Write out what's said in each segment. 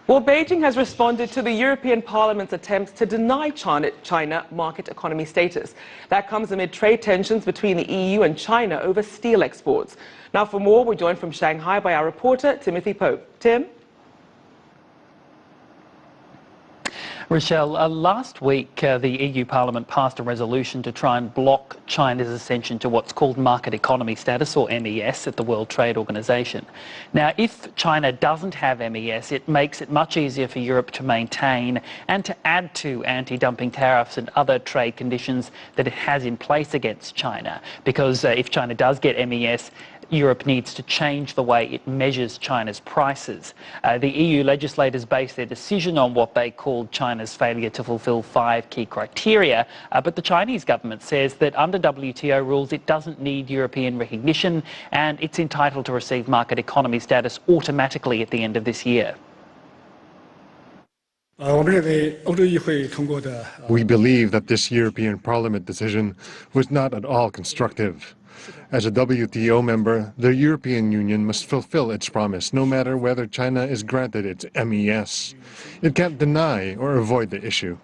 Well, Beijing has responded to the European Parliament's attempts to deny China market economy status. That comes amid trade tensions between the EU and China over steel exports. Now, for more, we're joined from Shanghai by our reporter, Timothy Pope. Tim? Rochelle, last week the EU Parliament passed a resolution to try and block China's ascension to what's called market economy status, or MES, at the World Trade Organization. Now, if China doesn't have MES, it makes it much easier for Europe to maintain and to add to anti-dumping tariffs and other trade conditions that it has in place against China. Because if China does get MES, Europe needs to change the way it measures China's prices. The EU legislators base their decision on what they called China's failure to fulfill 5 key criteria, but the Chinese government says that under WTO rules it doesn't need European recognition and it's entitled to receive market economy status automatically at the end of this year. We believe that this European Parliament decision was not at all constructive. As a WTO member, the European Union must fulfill its promise no matter whether China is granted its MES. It can't deny or avoid the issue.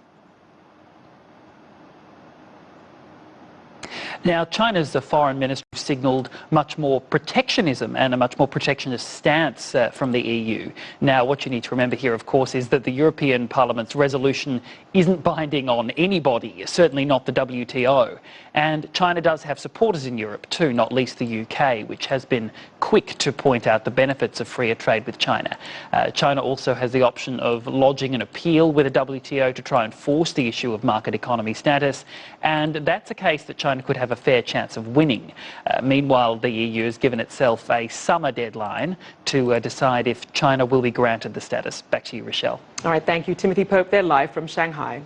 Now, China's foreign minister signalled much more protectionism and a much more protectionist stance from the EU. Now, what you need to remember here, of course, is that the European Parliament's resolution isn't binding on anybody, certainly not the WTO. And China does have supporters in Europe too, not least the UK, which has been quick to point out the benefits of freer trade with China. China also has the option of lodging an appeal with the WTO to try and force the issue of market economy status, and that's a case that China could have a fair chance of winning. Meanwhile, the EU has given itself a summer deadline to decide if China will be granted the status. Back to you, Rochelle. All right, thank you, Timothy Pope. They're live from Shanghai.